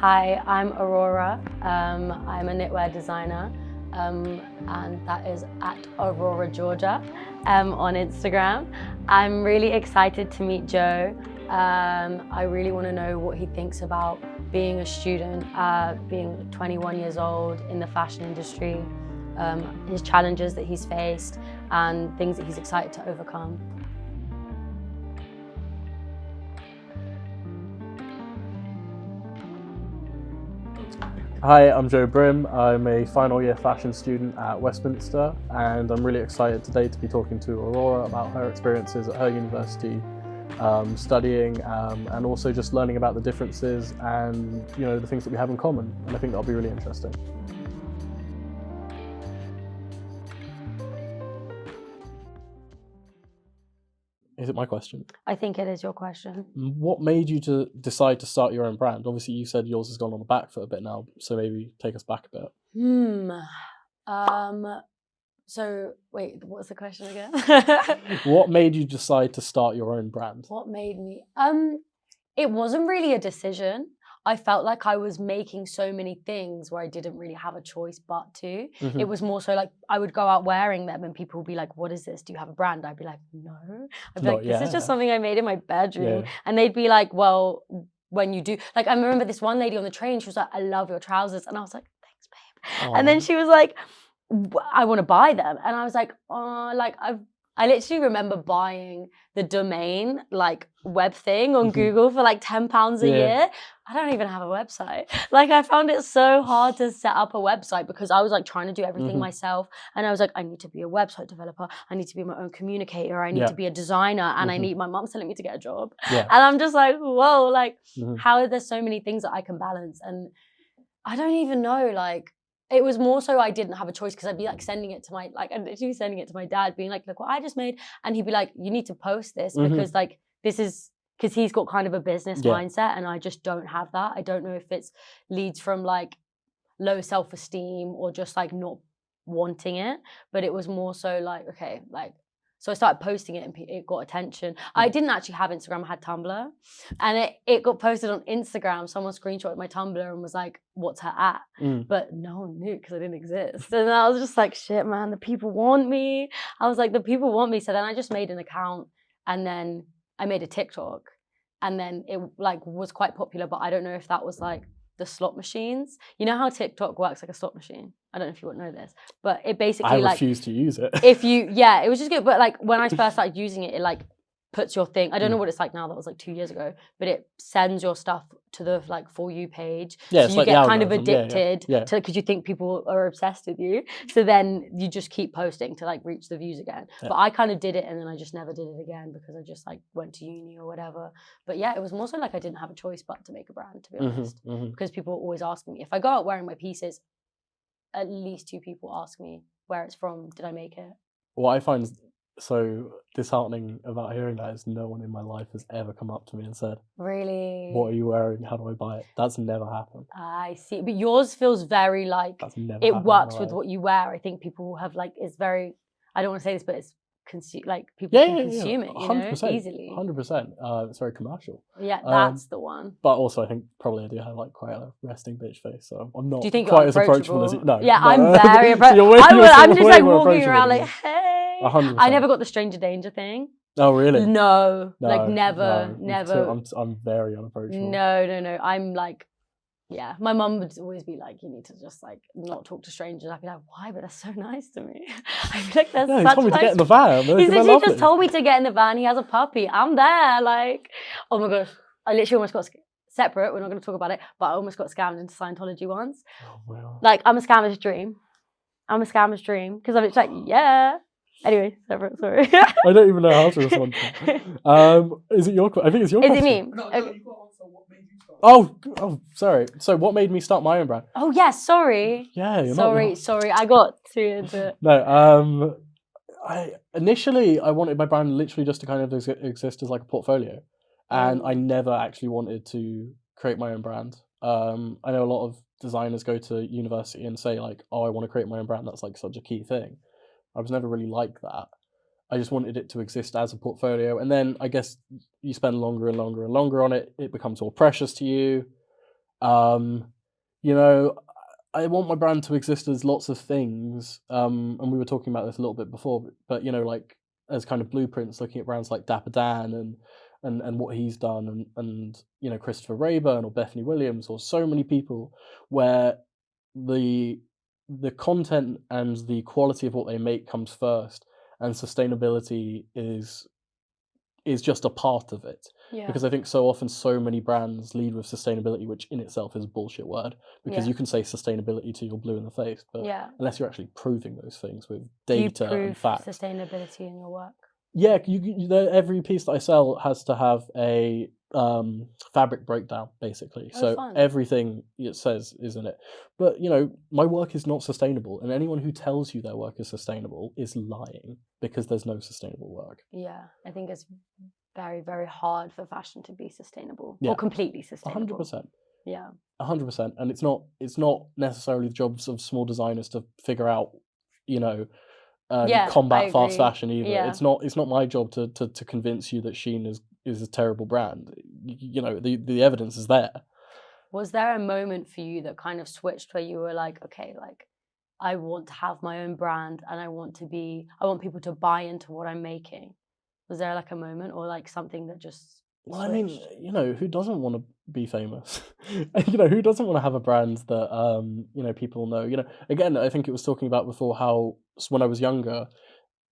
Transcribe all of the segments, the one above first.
Hi, I'm Aurora. I'm a knitwear designer, and that is at Aurora, Georgia, on Instagram. I'm really excited to meet Joe. I really want to know what he thinks about being a student, being 21 years old in the fashion industry, his challenges that he's faced, and things that he's excited to overcome. Hi, I'm Joe Brim. I'm a final year fashion student at Westminster, and I'm really excited today to be talking to Aurora about her experiences at her university, studying, and also just learning about the differences and the things that we have in common. And I think that'll be really interesting. Is it my question? I think it is your question. What made you to decide to start your own brand? Obviously, you said yours has gone on the back foot a bit now, so maybe take us back a bit. So wait, what's the question again? What made you decide to start your own brand? What made me? It wasn't really a decision. I felt like I was making so many things where I didn't really have a choice but to. Mm-hmm. It was more so like I would go out wearing them and people would be like, "What is this? Do you have a brand?" I'd be like, "No." I'd be like, "This is just something I made in my bedroom." Yeah. And they'd be like, "Well, when you do," like I remember this one lady on the train, she was like, "I love your trousers," and I was like, "Thanks, babe." Aww. And then she was like, "I want to buy them," and I was like, "Oh, like I literally remember buying the domain like web thing on Google for like £10 a year. I don't even have a website. Like I found it so hard to set up a website because I was like trying to do everything myself. And I was like, I need to be a website developer. I need to be my own communicator. I need to be a designer. And I need, my mom's telling me to get a job. And I'm just like, whoa, like how are there so many things that I can balance? And I don't even know, like, it was more so I didn't have a choice because I'd be like sending it to my, like, I'm literally sending it to my dad being like, look what I just made. And he'd be like, you need to post this because like, this is, because he's got kind of a business mindset and I just don't have that. I don't know if it's leads from like low self-esteem or just like not wanting it, but it was more so like, okay, like, so I started posting it and it got attention. I didn't actually have Instagram, I had Tumblr. And it got posted on Instagram. Someone screenshotted my Tumblr and was like, what's her at? But no one knew because I didn't exist. And I was just like, shit, man, the people want me. I was like, the people want me. So then I just made an account and then I made a TikTok. And then it like was quite popular, but I don't know if that was like the slot machines. You know how TikTok works like a slot machine? I don't know if you would know this, but it basically I refuse to use it. If you, it was just good. But like when I first started using it, it like puts your thing. I don't know what it's like now. That was like 2 years ago, but it sends your stuff to the like For You page. Yeah, so it's you like get kind of algorithm. addicted to because you think people are obsessed with you. So then you just keep posting to like reach the views again. But I kind of did it and then I just never did it again because I just like went to uni or whatever. But yeah, it was more so like I didn't have a choice but to make a brand, to be honest, because people were always asking me if I go out wearing my pieces. At least 2 people ask me where it's from. Did I make it? What I find so disheartening about hearing that is no one in my life has ever come up to me and said, really? What are you wearing? How do I buy it? That's never happened. I see. But yours feels very like it works with what you wear. I think people have like, it's very, I don't want to say this, but it's like people can consume it, you know, easily. 100%. It's very commercial. Yeah, that's the one. But also, I think probably I do have like quite a resting bitch face, so I'm not do you think quite as approachable as you. No. Yeah, no. I'm very approachable. I'm just like walking around like, hey. 100%. I never got the stranger danger thing. Oh really? No, like never. I'm very unapproachable. No. I'm like, yeah, my mum would always be like, you need to just like not talk to strangers. I'd be like, why? But that's so nice to me. I'd be like, that's such he told me to get in the van. He literally just told me to get in the van. He has a puppy. I'm there. Like, oh my gosh. I literally almost got separate. We're not going to talk about it, but I almost got scammed into Scientology once. Oh, wow. Like, I'm a scammer's dream. Because I'm just like, yeah. Anyway, separate, sorry. I don't even know how to respond to that. Is it your question? I think it's your question. Is it me? No, okay. You've got to answer what made you start. Oh, sorry. So what made me start my own brand? Oh, yeah, sorry. Yeah, you're sorry. I got too into it. No, initially I wanted my brand literally just to kind of exist as like a portfolio. And I never actually wanted to create my own brand. I know a lot of designers go to university and say like, oh, I want to create my own brand. That's like such a key thing. I was never really like that. I just wanted it to exist as a portfolio. And then I guess you spend longer and longer and longer on it. It becomes more precious to you. You know, I want my brand to exist as lots of things. And we were talking about this a little bit before, but you know, like as kind of blueprints, looking at brands like Dapper Dan and what he's done, and you know, Christopher Rayburn or Bethany Williams or so many people, where the the content and the quality of what they make comes first, and sustainability is just a part of it. Yeah. Because I think so often so many brands lead with sustainability, which in itself is a bullshit word. Because Yeah. you can say sustainability till you're blue in the face, but Yeah. unless you're actually proving those things with Do you data prove and facts. sustainability in your work? Yeah, every piece that I sell has to have a fabric breakdown, basically. Oh, So fun. everything it says is in it. But you know, my work is not sustainable, and anyone who tells you their work is sustainable is lying, because there's no sustainable work. Yeah, I think it's very, very hard for fashion to be sustainable Yeah. or completely sustainable. 100%. Yeah. 100%, and it's not necessarily the jobs of small designers to figure out, you know, Yeah, I combat fast agree. fashion either. Yeah. It's not my job to convince you that Shein is a terrible brand. You know, the evidence is there. Was there a moment for you that kind of switched where you were like, okay, like I want to have my own brand and I want people to buy into what I'm making? Was there like a moment or like something that just Well, I mean, switched? you know, who doesn't want to be famous? You know, who doesn't want to have a brand that you know, people know? You know, again, I think it was talking about before how when I was younger,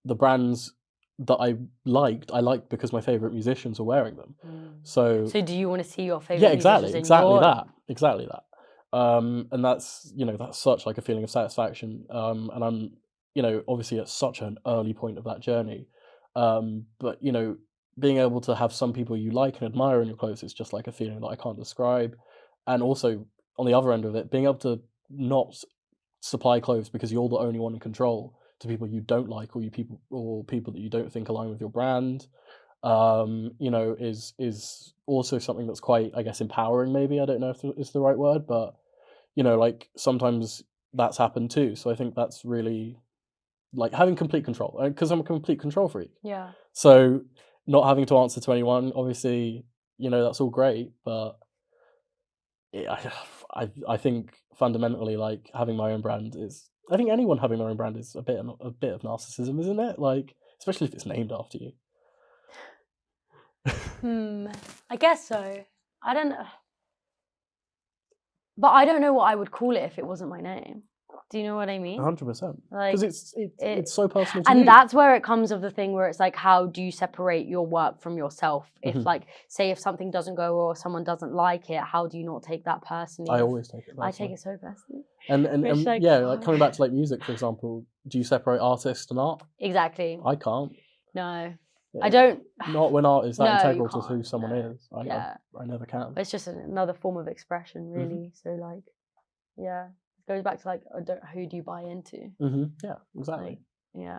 the brands that I liked because my favorite musicians were wearing them. So So do you want to see your favorite yeah, musicians in exactly your that. And that's, you know, that's such like a feeling of satisfaction. And I'm, you know, obviously at such an early point of that journey. But you know, being able to have some people you like and admire in your clothes is just like a feeling that I can't describe. And also on the other end of it, being able to not supply clothes because you're the only one in control to people you don't like, or people that you don't think align with your brand, you know, is also something that's quite, I guess, empowering. Maybe, I don't know if it's the right word, but you know, like sometimes that's happened too. So I think that's really like having complete control, because I'm a complete control freak. Yeah. So not having to answer to anyone, obviously, you know, that's all great, but I think fundamentally, like having my own brand is. I think anyone having their own brand is a bit of narcissism, isn't it? Like, especially if it's named after you. I guess so. I don't know. But I don't know what I would call it if it wasn't my name. Do you know what I mean? 100%. Like, Because it's so personal to and you. that's where it comes of the thing where it's like, how do you separate your work from yourself? If Mhm. like, say if something doesn't go or someone doesn't like it, how do you not take that personally? I always take it personally. I take it so personally. And Which, like, yeah, like fuck. coming back to like music, for example, do you separate artist and art? Exactly. I can't. No. I don't. Not when art is that No, you integral to who can't, someone no. is. Yeah. I never can. But it's just another form of expression, really. So like, yeah, it goes back to like, who do you buy into? Yeah, exactly. Like, yeah.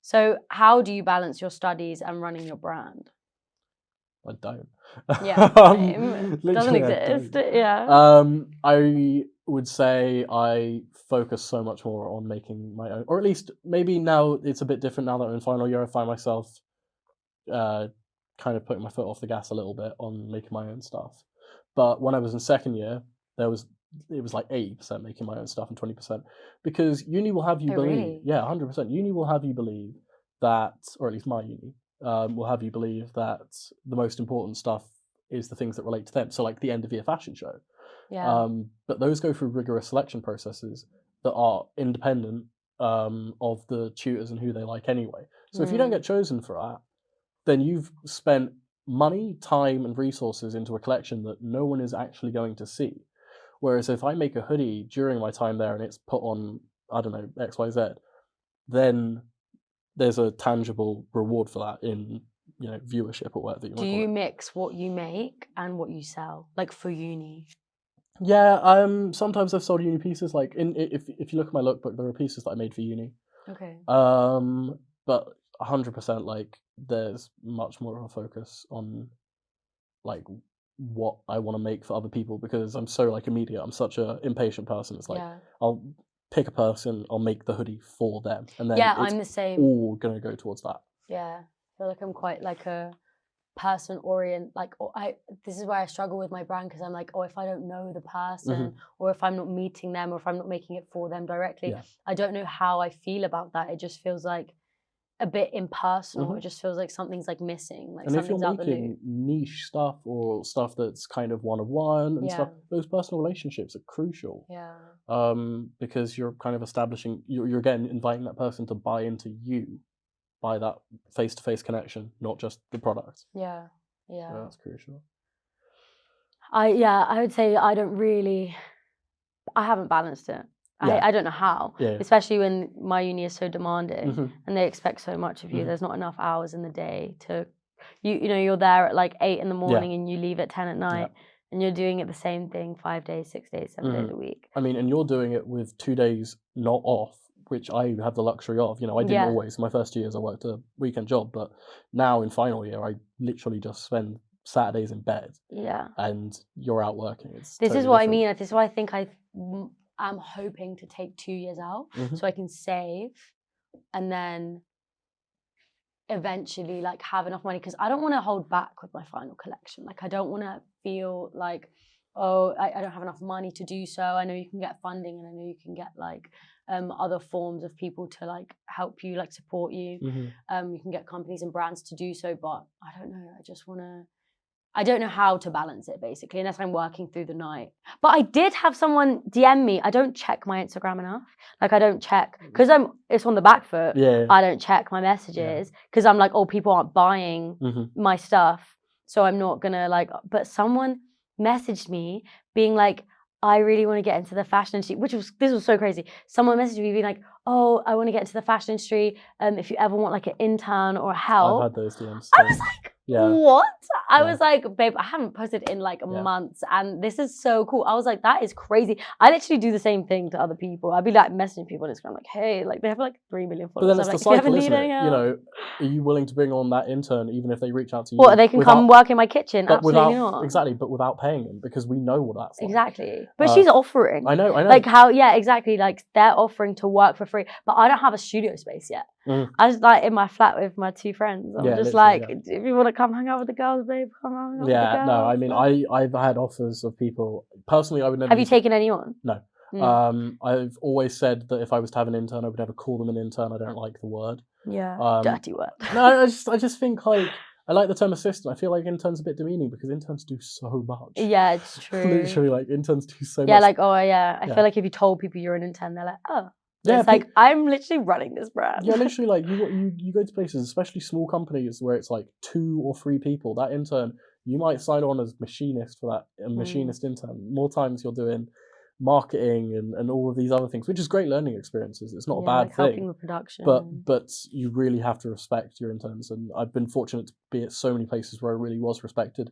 So how do you balance your studies and running your brand? I don't. Yeah, doesn't Literally, I exist. don't. Yeah. I would say I focus so much more on making my own, or at least maybe now it's a bit different now that I'm in final year. I find myself kind of putting my foot off the gas a little bit on making my own stuff. But when I was in second year, it was like 80% making my own stuff and 20% because uni will have you Oh, believe, really? yeah, 100%. Uni will have you believe that, or at least my uni will have you believe that the most important stuff is the things that relate to them. So like the end of year fashion show. Yeah. But those go through rigorous selection processes that are independent of the tutors and who they like anyway. So if you don't get chosen for that, then you've spent money, time, and resources into a collection that no one is actually going to see. Whereas if I make a hoodie during my time there and it's put on, I don't know, XYZ, then there's a tangible reward for that in, you know, viewership or whatever you Do want to you call it. mix what you make and what you sell, like for uni? Yeah, sometimes I've sold uni pieces. Like if you look at my lookbook, there are pieces that I made for uni. Okay. But 100%, like there's much more of a focus on like what I want to make for other people because I'm so like immediate. I'm such a impatient person. It's like Yeah. I'll pick a person, I'll make the hoodie for them, and then Yeah, it's I'm the same. all gonna go towards that. Yeah. I feel like I'm quite like a person orient, like, this is where I struggle with my brand, because I'm like, oh, if I don't know the person, or if I'm not meeting them, or if I'm not making it for them directly, I don't know how I feel about that. It just feels like a bit impersonal. It just feels like something's like missing, like and if you're something's out the loop. making niche stuff or stuff that's kind of one-of-one and stuff, those personal relationships are crucial. Because you're kind of establishing, you're again inviting that person to buy into you by that face-to-face connection, not just the product. Yeah. So that's crucial. I would say I haven't balanced it. I don't know how, especially when my uni is so demanding and they expect so much of you. There's not enough hours in the day to, you know, you're there at like 8 in the morning and you leave at 10 at night, and you're doing it the same thing 5 days, 6 days, 7 days a week. I mean, and you're doing it with 2 days not off, which I have the luxury of. You know, I didn't always. My first 2 years I worked a weekend job, but now in final year I literally just spend Saturdays in bed. And you're out working. This is what I mean. This is why I think I'm hoping to take 2 years out so I can save and then eventually like have enough money, because I don't want to hold back with my final collection. Like I don't want to feel like, oh, I don't have enough money to do so. I know you can get funding, and I know you can get like other forms of people to like help you, like support you. You can get companies and brands to do so, but I don't know. I don't know how to balance it, basically, unless I'm working through the night. But I did have someone DM me. I don't check my Instagram enough. Like I don't check, because it's on the back foot. I don't check my messages because I'm like, oh, people aren't buying my stuff, so I'm not gonna like. But someone messaged me being like, I really want to get into the fashion industry, this was so crazy. Someone messaged me being like, oh, I want to get into the fashion industry. If you ever want like an intern or help. I've had those DMs. I was like, what? I was like, babe, I haven't posted in like months, and this is so cool. I was like, that is crazy. I literally do the same thing to other people. I'd be like messaging people on Instagram, like, hey, like they have like 3 million followers. But then it's the cycle, isn't it? You know, are you willing to bring on that intern even if they reach out to you? What, they can come work in my kitchen? Absolutely not. Exactly, but without paying them, because we know what that's like. Exactly. But she's offering. I know. Like how, exactly. Like they're offering to work for free, but I don't have a studio space yet. I was like in my flat with my 2 friends. I'm just like, if you want to come hang out with the girls, babe, come hang out with the girls. No, I mean, I've had offers of people. Personally, I would never. Have you taken any on? No. I've always said that if I was to have an intern, I would never call them an intern. I don't like the word. Dirty word. No, I just think like, I like the term assistant. I feel like intern's a bit demeaning because interns do so much. Yeah, it's true. Literally, like interns do so much. Yeah, like, I feel like if you told people you're an intern, they're like, oh. Yeah, it's like, I'm literally running this brand. Yeah, literally, like you go to places, especially small companies where it's like 2 or 3 people. That intern, you might sign on as machinist for that, a machinist intern. More times you're doing marketing and all of these other things, which is great learning experiences. It's not a bad thing. Helping with production. But you really have to respect your interns. And I've been fortunate to be at so many places where I really was respected.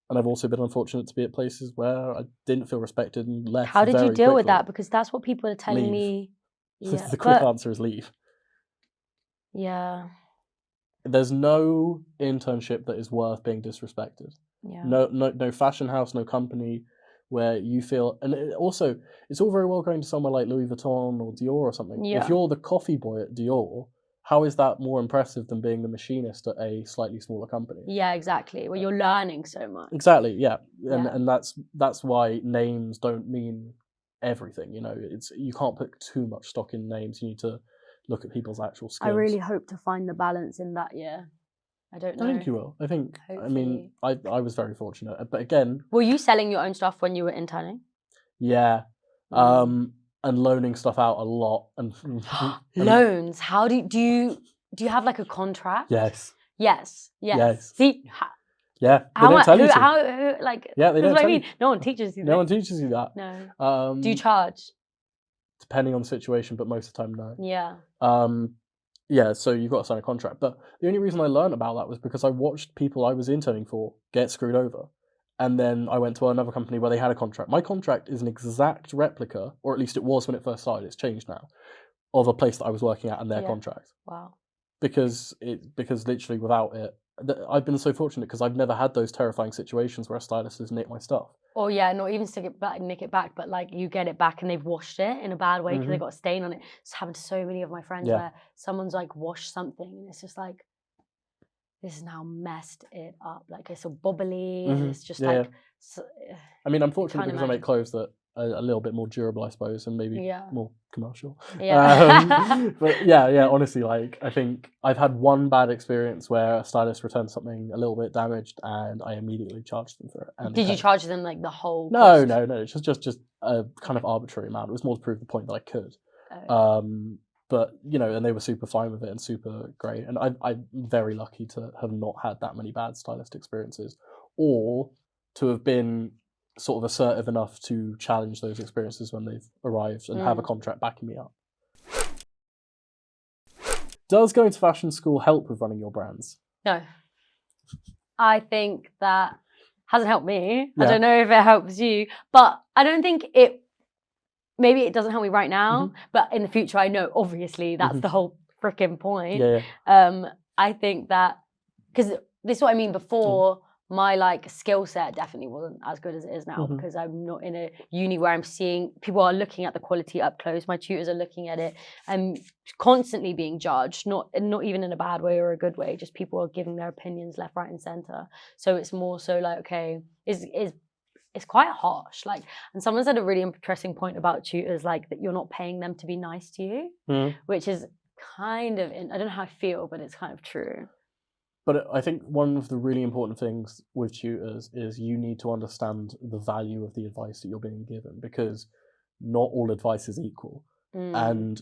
And I've also been unfortunate to be at places where I didn't feel respected and left. How did you deal with that? Because that's what people are telling me. Yeah, the quick answer is leave. Yeah. There's no internship that is worth being disrespected. Yeah. No fashion house, no company where you feel, and also it's all very well going to somewhere like Louis Vuitton or Dior or something. Yeah. If you're the coffee boy at Dior, how is that more impressive than being the machinist at a slightly smaller company? Yeah, exactly. Well, you're learning so much. Exactly. Yeah, and that's why names don't mean everything. You know, you can't put too much stock in names. You need to look at people's actual skills. I really hope to find the balance in that year. I don't know. I think you will. I think. Hopefully. I mean, I was very fortunate, but again. Were you selling your own stuff when you were interning? Yeah, and loaning stuff out a lot. And loans. How do you have like a contract? Yes. See. Yeah, they don't tell you to. How like? Yeah, they don't tell you. No one teaches you that. No one teaches you that. No. Do you charge? Depending on the situation, but most of the time, no. Yeah. Yeah, so you've got to sign a contract. But the only reason I learned about that was because I watched people I was interning for get screwed over. And then I went to another company where they had a contract. My contract is an exact replica, or at least it was when it first started, it's changed now, of a place that I was working at and their contract. Wow. Because literally without it, I've been so fortunate because I've never had those terrifying situations where a stylist has nicked my stuff. Or not even nick it back, but like you get it back and they've washed it in a bad way because they got a stain on it. It's happened to so many of my friends where someone's like washed something and it's just like, this has now messed it up. Like it's all bubbly and Mhm. it's just Yeah, like, I mean, unfortunately, can't because I make imagine. clothes that are a little bit more durable, I suppose, and maybe Yeah. more commercial. Yeah. But yeah, honestly, like I think I've had one bad experience where a stylist returned something a little bit damaged, and I immediately charged them for it. And Did you charge them like the whole No, cost? no, it's just a kind of arbitrary amount. It was more to prove the point that I could. Oh. But and they were super fine with it and super great. And I'm very lucky to have not had that many bad stylist experiences, or to have been sort of assertive enough to challenge those experiences when they've arrived and have a contract backing me up. Does going to fashion school help with running your brands? No. I think that hasn't helped me. Yeah. I don't know if it helps you, but I don't think maybe it doesn't help me right now, but in the future, I know obviously that's the whole freaking point. Yeah. I think that, because this is what I mean, before my like skill set definitely wasn't as good as it is now, because I'm not in a uni where I'm seeing people are looking at the quality up close. My tutors are looking at it. I'm constantly being judged, not even in a bad way or a good way. Just people are giving their opinions left, right, and center. So it's more so like, okay, it's quite harsh. Like, and someone said a really interesting point about tutors, like that you're not paying them to be nice to you, which is kind of, I don't know how I feel, but it's kind of true. But I think one of the really important things with tutors is you need to understand the value of the advice that you're being given, because not all advice is equal. And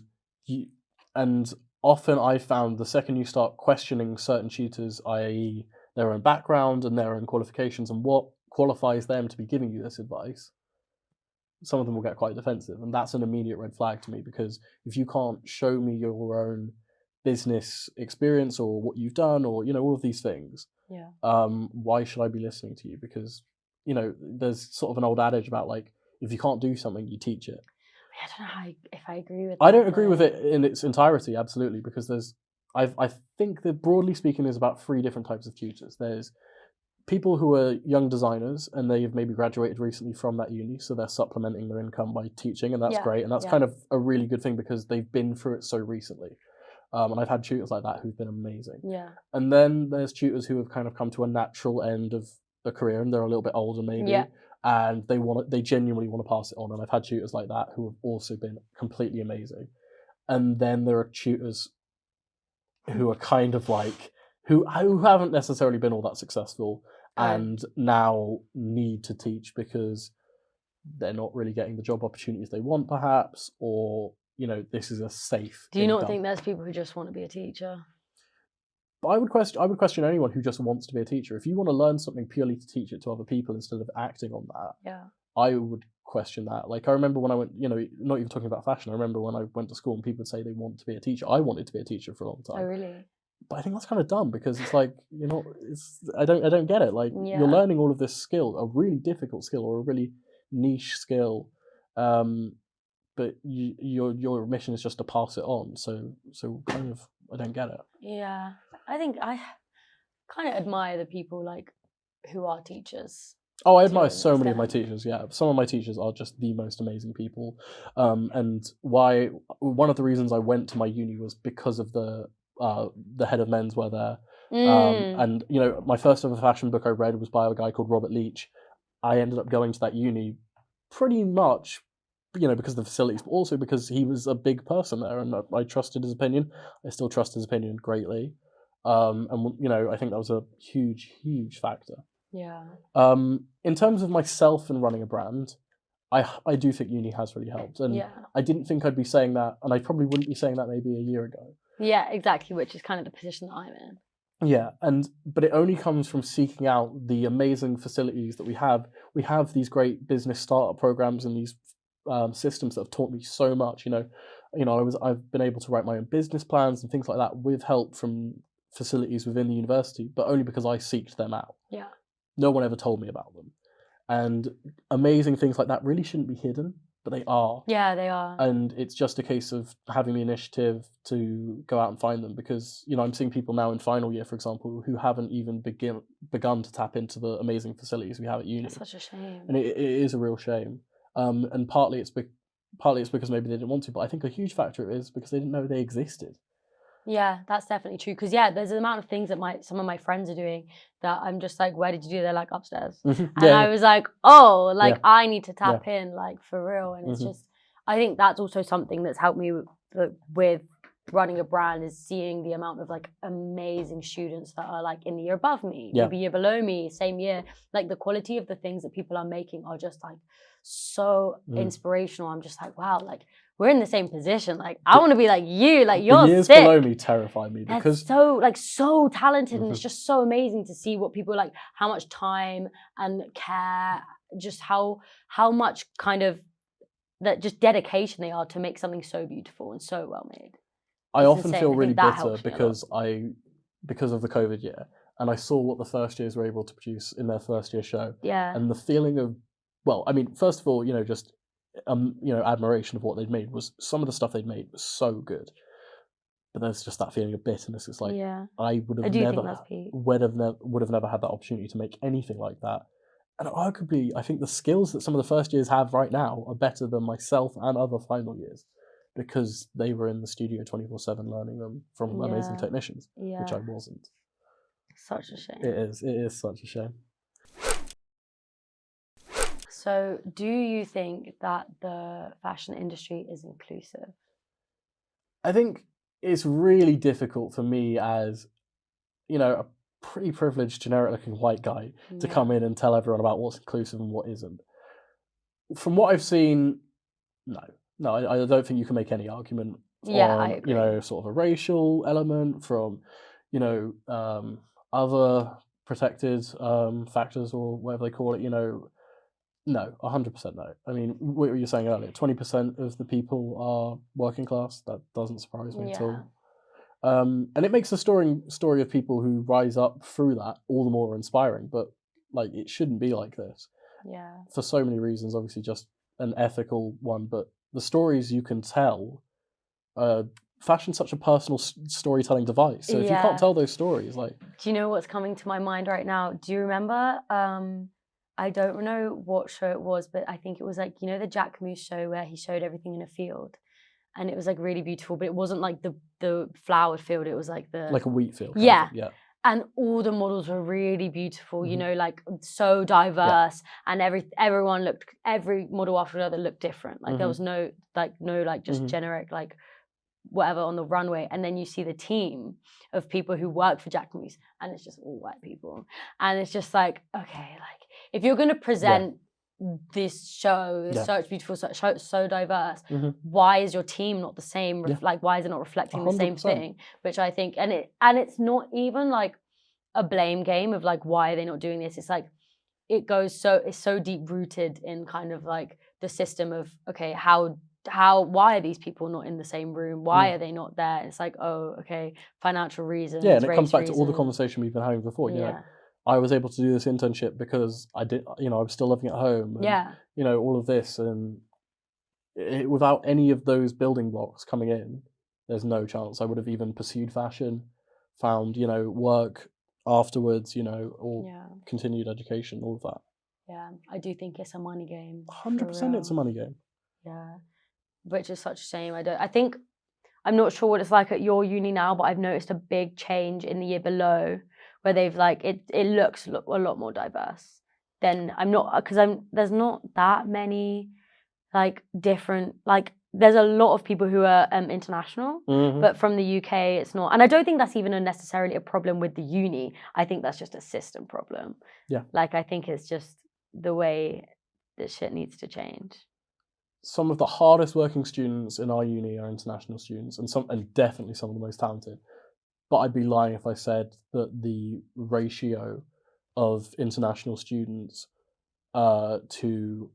often I found the second you start questioning certain tutors, i.e. their own background and their own qualifications and what qualifies them to be giving you this advice, some of them will get quite defensive. And that's an immediate red flag to me, because if you can't show me your own business experience or what you've done or all of these things, why should I be listening to you? Because there's sort of an old adage about like, if you can't do something, you teach it. I don't know if I agree with that. I don't agree with it in its entirety, absolutely, because I think that broadly speaking there's about 3 different types of tutors. There's people who are young designers and they've maybe graduated recently from that uni, so they're supplementing their income by teaching, and that's great, and that's kind of a really good thing because they've been through it so recently. And I've had tutors like that who've been amazing. Yeah. And then there's tutors who have kind of come to a natural end of a career and they're a little bit older maybe, and they genuinely want to pass it on. And I've had tutors like that who have also been completely amazing. And then there are tutors who are kind of like who haven't necessarily been all that successful and now need to teach because they're not really getting the job opportunities they want, perhaps, or this is a safe Do you income. not think there's people who just want to be a teacher? But I would question anyone who just wants to be a teacher. If you want to learn something purely to teach it to other people instead of acting on that, I would question that. Like, I remember when I went, not even talking about fashion, I remember when I went to school and people would say they want to be a teacher. I wanted to be a teacher for a long time. Oh, really? But I think that's kind of dumb, because it's like, I don't get it. Like, you're learning all of this skill, a really difficult skill or a really niche skill, but your mission is just to pass it on. So kind of, I don't get it. Yeah, I think I kind of admire the people like who are teachers. Oh, I admire so many of my teachers. Yeah, some of my teachers are just the most amazing people. And one of the reasons I went to my uni was because of the head of menswear there. And my first ever fashion book I read was by a guy called Robert Leach. I ended up going to that uni pretty much because of the facilities, but also because he was a big person there and I trusted his opinion. I still trust his opinion greatly. And I think that was a huge factor. Yeah. In terms of myself and running a brand, I do think uni has really helped. And I didn't think I'd be saying that, and I probably wouldn't be saying that maybe a year ago. Yeah, exactly, which is kind of the position that I'm in. Yeah, but it only comes from seeking out the amazing facilities that we have. We have these great business startup programs and these systems that have taught me so much. I've been able to write my own business plans and things like that with help from facilities within the university, but only because I seeked them out. Yeah. No one ever told me about them. And amazing things like that really shouldn't be hidden, but they are. Yeah, they are. And it's just a case of having the initiative to go out and find them, because I'm seeing people now in final year, for example, who haven't even begun to tap into the amazing facilities we have at uni. That's such a shame. And it is a real shame. And partly it's because maybe they didn't want to, but I think a huge factor is because they didn't know they existed. Yeah, that's definitely true. Because there's an amount of things that some of my friends are doing that I'm just like, where did you do? They're like upstairs, and I was like, oh, like I need to tap in, like for real. And it's just, I think that's also something that's helped me with running a brand, is seeing the amount of like amazing students that are like in the year above me, maybe year below me, same year. Like the quality of the things that people are making are just like so inspirational. I'm just like, wow, like we're in the same position. Like I want to be like you. Like you're the years sick. below me terrify me because That's so talented, and it's just so amazing to see what people like, how much time and care, just how much kind of that just dedication they are to make something so beautiful and so well made. I It's often insane. feel I really think that bitter helps me a lot. because of the COVID year, and I saw what the first years were able to produce in their first year show, Yeah. and the feeling of, well, I mean, first of all, just admiration of what they'd made. Was some of the stuff they'd made was so good, but there's just that feeling of bitterness. It's like I would I have do never think that's peak. would have never had that opportunity to make anything like that. And arguably, I think the skills that some of the first years have right now are better than myself and other final years, because they were in the studio 24/7 learning them from amazing technicians, which I wasn't. Such a shame. It is such a shame. So, do you think that the fashion industry is inclusive? I think it's really difficult for me as, a pretty privileged, generic-looking white guy to come in and tell everyone about what's inclusive and what isn't. From what I've seen, no, I don't think you can make any argument I on, agree. sort of a racial element from, other protected factors or whatever they call it. No, 100% no. I mean, what you were saying earlier, 20% of the people are working class. That doesn't surprise me at all. And it makes the story of people who rise up through that all the more inspiring. But like, it shouldn't be like this. Yeah. For so many reasons, obviously just an ethical one, but the stories you can tell, fashion's such a personal storytelling device. So if you can't tell those stories, like... Do you know what's coming to my mind right now? Do you remember, I don't know what show it was, but I think it was like, the Jack Moose show where he showed everything in a field. And it was like really beautiful, but it wasn't like the flowered field. It was like like a wheat field. Yeah. Yeah. And all the models were really beautiful, like so diverse, and every model after another looked different. Like there was no just generic like whatever on the runway. And then you see the team of people who work for Jack Moose, and it's just all white people. And it's just like, okay, like if you're gonna present this show, such beautiful, so diverse, why is your team not the same? Like, why is it not reflecting 100%. The same thing? Which I think, and it's not even like a blame game of like, why are they not doing this? It's like, it's so deep rooted in kind of like the system of, okay, why are these people not in the same room? Why are they not there? It's like, oh, okay, financial reasons. Yeah, and it comes back to all the conversation we've been having before. I was able to do this internship because I was still living at home. And, all of this, and without any of those building blocks coming in, there's no chance I would have even pursued fashion, found, work afterwards, or continued education, all of that. Yeah, I do think it's a money game. 100% it's a money game. Yeah, which is such a shame. I'm not sure what it's like at your uni now, but I've noticed a big change in the year below, where they've like it looks a lot more diverse. Then there's not that many like different, like there's a lot of people who are international, but from the UK it's not. And I don't think that's even necessarily a problem with the uni. I think that's just a system problem. Yeah. Like I think it's just the way this shit needs to change. Some of the hardest working students in our uni are international students, and definitely some of the most talented. But I'd be lying if I said that the ratio of international students to,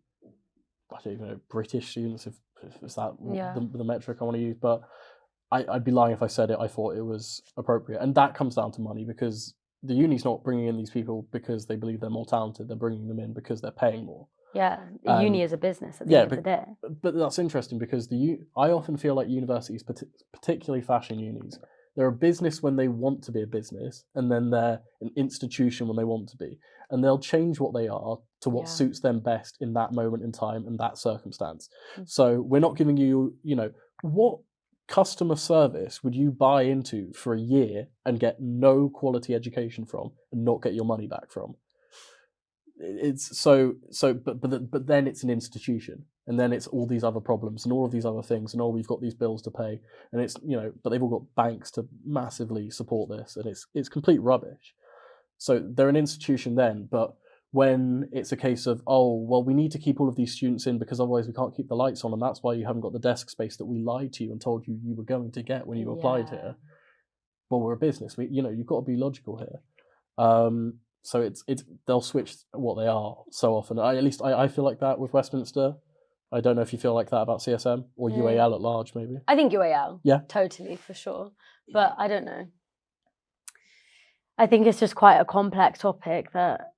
I don't even know, British students, if is that the metric I want to use, but I'd be lying if I said I thought it was appropriate. And that comes down to money, because the uni's not bringing in these people because they believe they're more talented. They're bringing them in because they're paying more. Yeah, uni is a business at the end of the day. But that's interesting, because I often feel like universities, particularly fashion unis, they're a business when they want to be a business, and then they're an institution when they want to be. And they'll change what they are to what suits them best in that moment in time and that circumstance. So we're not giving you, what customer service would you buy into for a year and get no quality education from and not get your money back from? It's but then it's an institution, and then it's all these other problems and all of these other things, and we've got these bills to pay, and it's, but they've all got banks to massively support this, and it's complete rubbish. So they're an institution then, but when it's a case of, oh, well, we need to keep all of these students in because otherwise we can't keep the lights on, and that's why you haven't got the desk space that we lied to you and told you were going to get when you applied here. Well, we're a business. You've got to be logical here. So it's they'll switch what they are so often. At least I feel like that with Westminster. I don't know if you feel like that about CSM or UAL at large, maybe. I think UAL. Yeah. Totally, for sure. But I don't know. I think it's just quite a complex topic that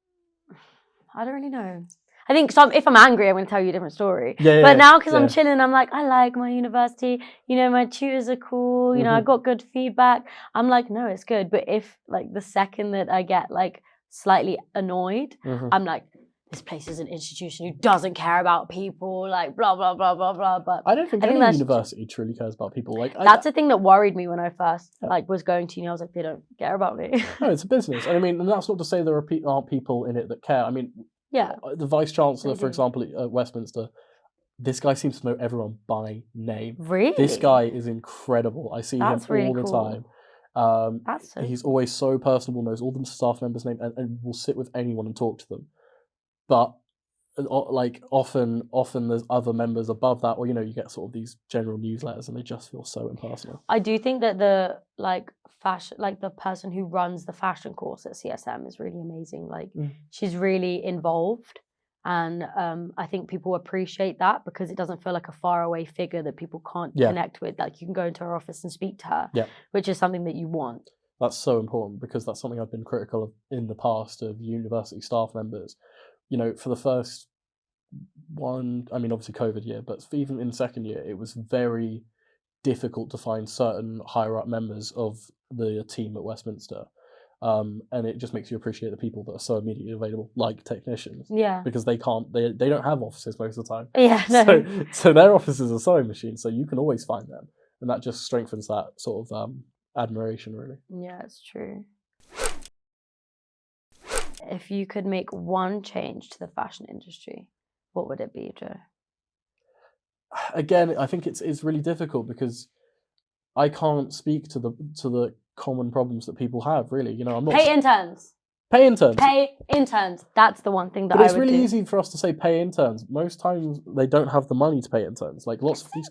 I don't really know. I think if I'm angry, I'm going to tell you a different story. But now, because I'm chilling, I'm like, I like my university. My tutors are cool. I got good feedback. I'm like, no, it's good. But if like the second that I get like slightly annoyed, I'm like, this place is an institution who doesn't care about people, like blah blah blah blah blah. But I don't think any university truly cares about people. Like that's the thing that worried me when I first was going to uni. I was like, they don't care about me. No, it's a business. And that's not to say there aren't people in it that care. I mean, the vice chancellor, for example, at Westminster, this guy seems to know everyone by name. Really? This guy is incredible. I see him all the time. That's so he's always so personable, knows all the staff members' names, and will sit with anyone and talk to them. But like often there's other members above that, or you get sort of these general newsletters, and they just feel so impersonal. I do think that the fashion, the person who runs the fashion course at CSM is really amazing. She's really involved, and I think people appreciate that because it doesn't feel like a faraway figure that people can't connect with. Like you can go into her office and speak to her, which is something that you want. That's so important because that's something I've been critical of in the past of university staff members. For the first one, I mean, obviously COVID year, but even in the second year, it was very difficult to find certain higher up members of the team at Westminster. And it just makes you appreciate the people that are so immediately available, like technicians. Yeah. Because they don't have offices most of the time. Yeah. No. So their offices are sewing machines, so you can always find them. And that just strengthens that sort of admiration, really. Yeah, it's true. If you could make one change to the fashion industry, what would it be, Joe? Again, I think it's really difficult because I can't speak to the common problems that people have. Really, I'm not. Pay interns. Pay interns. Pay interns. That's the one thing that I would do. But it's really easy for us to say pay interns. Most times they don't have the money to pay interns. Like lots of these.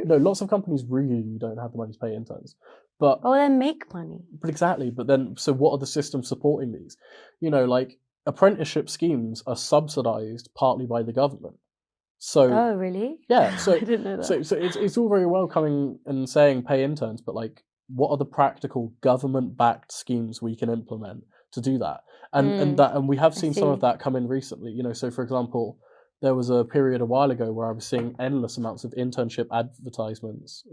Lots of companies really don't have the money to pay interns. But then make money. But exactly. But then, so what are the systems supporting these? Like apprenticeship schemes are subsidised partly by the government. So. Oh really? Yeah. So I didn't know that. So it's all very well coming and saying pay interns, but like, what are the practical government-backed schemes we can implement to do that? And we have seen some of that come in recently. So for example, there was a period a while ago where I was seeing endless amounts of internship advertisements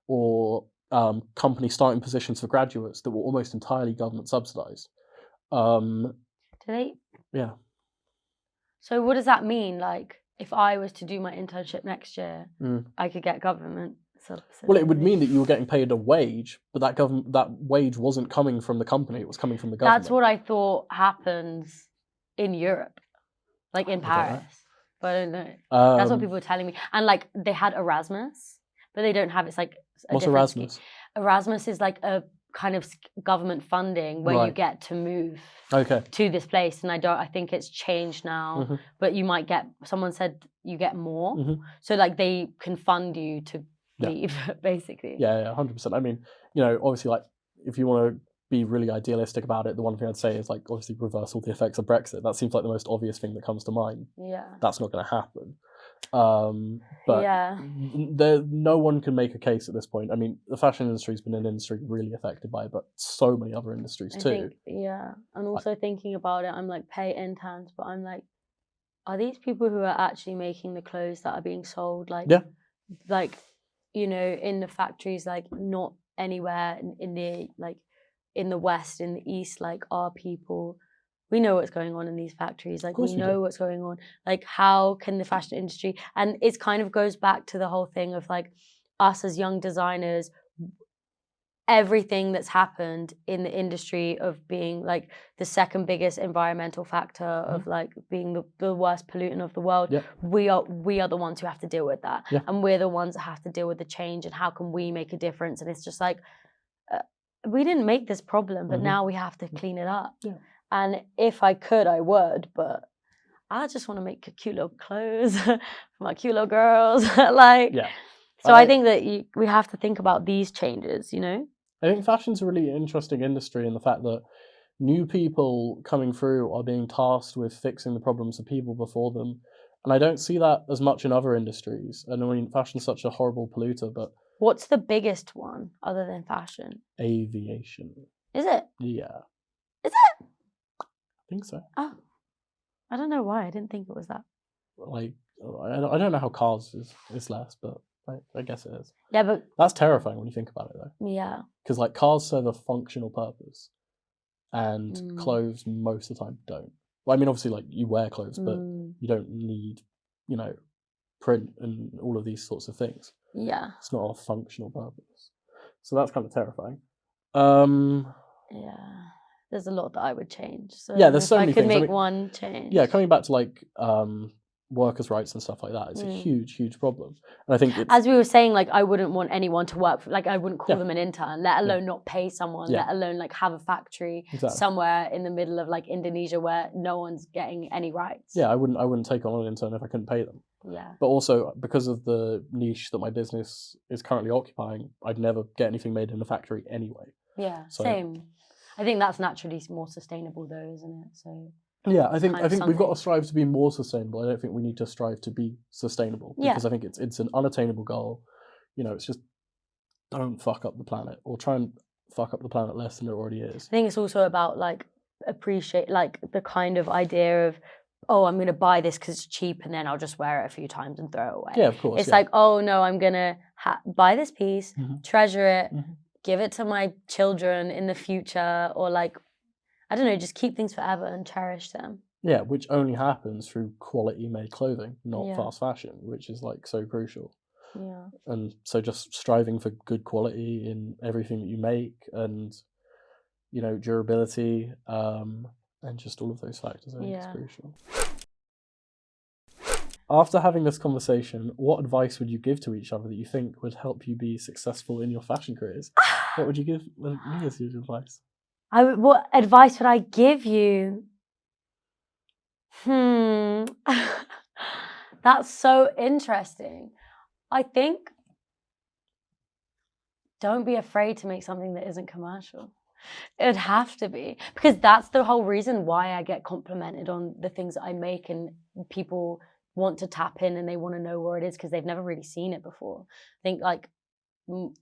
or company starting positions for graduates that were almost entirely government subsidized. Do they? Yeah. So what does that mean? Like, if I was to do my internship next year, I could get government subsidy? Well, it would mean that you were getting paid a wage, but that wage wasn't coming from the company; it was coming from the government. That's what I thought happens in Europe, like in Paris. But I don't know. That's what people were telling me. And like they had Erasmus, but they don't have. It's like what's Erasmus? Scheme. Erasmus is like a kind of government funding where you get to move to this place, and I think it's changed now, but you might get, someone said you get more, so like they can fund you to leave basically. Yeah, 100%. I mean, obviously, like if you want to be really idealistic about it, the one thing I'd say is like obviously reverse all the effects of Brexit. That seems like the most obvious thing that comes to mind. Yeah, that's not going to happen. But no one can make a case at this point. I mean, the fashion industry has been an industry really affected by it, but so many other industries too. And also thinking about it, I'm like, pay interns, but I'm like, are these people who are actually making the clothes that are being sold? Like, like, in the factories, like not anywhere in the West, in the East, like are people. We know what's going on in these factories. Like we know what's going on. Like how can the fashion industry, and it kind of goes back to the whole thing of like us as young designers, everything that's happened in the industry of being like the second biggest environmental factor of like being the worst pollutant of the world, we are the ones who have to deal with that, and we're the ones that have to deal with the change, and how can we make a difference? And it's just like we didn't make this problem, but now we have to clean it up. And if I could, I would, but I just want to make cute little clothes for my cute little girls. Like, so I think that we have to think about these changes, you know? I think fashion's a really interesting industry in the fact that new people coming through are being tasked with fixing the problems of people before them. And I don't see that as much in other industries. And I mean, fashion's such a horrible polluter, but... What's the biggest one other than fashion? Aviation. Is it? Yeah. Is it? I think so. Oh. I don't know why. I didn't think it was that. Like, I don't know how cars is less, but I guess it is. Yeah, but... That's terrifying when you think about it, though. Yeah. Because, like, cars serve a functional purpose, and clothes most of the time don't. Well, I mean, obviously, like, you wear clothes, but you don't need, you know, print and all of these sorts of things. Yeah. It's not a functional purpose. So that's kind of terrifying. Yeah. There's a lot that I would change. So yeah, there's so many things. I could make one change. Yeah, coming back to like workers' rights and stuff like that, it's a huge problem. And I think as we were saying, like I wouldn't want anyone to work for, like I wouldn't call them an intern, let alone not pay someone, let alone like have a factory somewhere in the middle of like Indonesia where no one's getting any rights. Yeah, I wouldn't take on an intern if I couldn't pay them. Yeah. But also because of the niche that my business is currently occupying, I'd never get anything made in a factory anyway. Yeah, so, same. I think that's naturally more sustainable though, isn't it? So yeah, I think we've got to strive to be more sustainable. I don't think we need to strive to be sustainable because I think it's an unattainable goal. You know, it's just don't fuck up the planet, or try and fuck up the planet less than it already is. I think it's also about like appreciate like the kind of idea of, oh, I'm going to buy this because it's cheap and then I'll just wear it a few times and throw it away. Yeah, of course. It's like, oh no, I'm going to buy this piece, treasure it, give it to my children in the future, or like, I don't know, just keep things forever and cherish them. Yeah, which only happens through quality made clothing, not fast fashion, which is like so crucial. Yeah. And so just striving for good quality in everything that you make, and, you know, durability, and just all of those factors, I think is crucial. After having this conversation, what advice would you give to each other that you think would help you be successful in your fashion careers? What would you give me as your advice? What advice would I give you? That's so interesting. I think don't be afraid to make something that isn't commercial. It'd have to be, because that's the whole reason why I get complimented on the things that I make, and people want to tap in and they want to know where it is because they've never really seen it before. I think like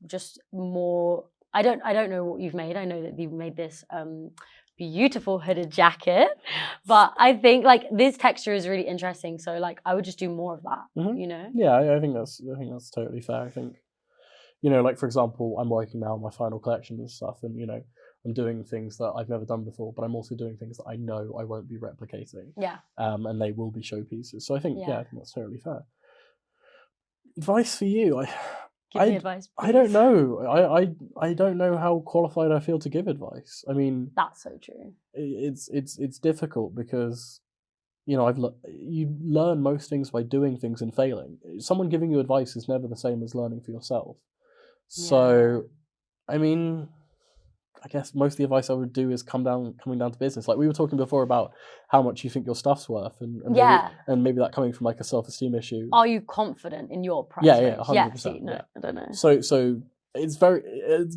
just more. I don't know what you've made. I know that you've made this beautiful hooded jacket, but I think like this texture is really interesting. So like I would just do more of that. You know? Yeah, I think that's totally fair. I think, you know, like for example, I'm working now on my final collection and stuff, and you know, I'm doing things that I've never done before, but I'm also doing things that I know I won't be replicating. Yeah. And they will be showpieces. So I think I think that's totally fair. Advice for you, Give me advice, please. I don't know. I don't know how qualified I feel to give advice. I mean, that's so true. It's difficult because, you know, you learn most things by doing things and failing. Someone giving you advice is never the same as learning for yourself. So, I mean, I guess most of the advice I would do is coming down to business. Like we were talking before about how much you think your stuff's worth, and maybe that coming from like a self-esteem issue. Are you confident in your price? Yeah, 100%. No, I don't know. So it's very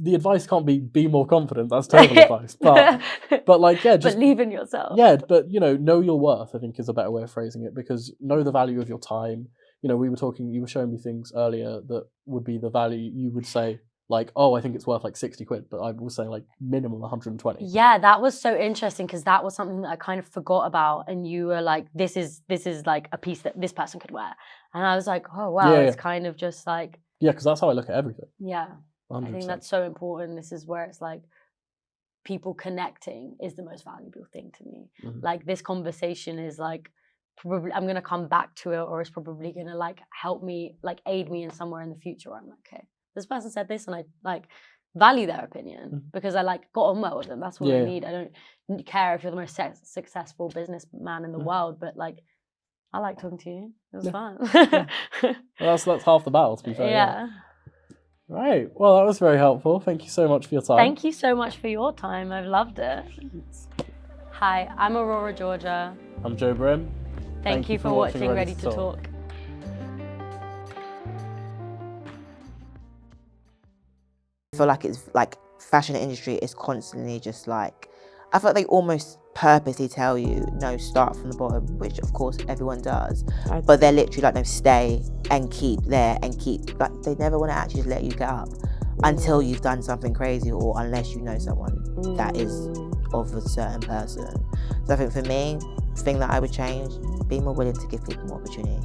the advice can't be more confident. That's terrible advice. But like just believe in yourself. Yeah, but you know your worth, I think, is a better way of phrasing it, because know the value of your time. You know, you were showing me things earlier that would be the value. You would say, like, oh, I think it's worth like 60 quid, but I will say like minimum 120. Yeah, that was so interesting, because that was something that I kind of forgot about. And you were like, this is like a piece that this person could wear. And I was like, oh, wow, it's kind of just like... Yeah, because that's how I look at everything. Yeah, 100%. I think that's so important. This is where it's like people connecting is the most valuable thing to me. Like this conversation is like probably I'm gonna come back to it, or it's probably gonna like help me, like aid me in somewhere in the future. I'm like, okay, this person said this, and I like value their opinion because I like got on well with them. That's all I need. I don't care if you're the most successful businessman in the world, but like I like talking to you. It was fun. Well, that's half the battle, to be fair. Yeah. Right. Well, that was very helpful. Thank you so much for your time. Thank you so much for your time. I've loved it. Hi, I'm Aurora, Georgia. I'm Joe Brim. Thank you for watching Ready to Talk. I feel like it's like fashion industry is constantly just like, I feel like they almost purposely tell you, no, start from the bottom, which of course everyone does. But they're literally like, no, stay and keep there and keep, like they never want to actually just let you get up until you've done something crazy, or unless you know someone that is of a certain person. So I think for me, the thing that I would change, be more willing to give people more opportunity.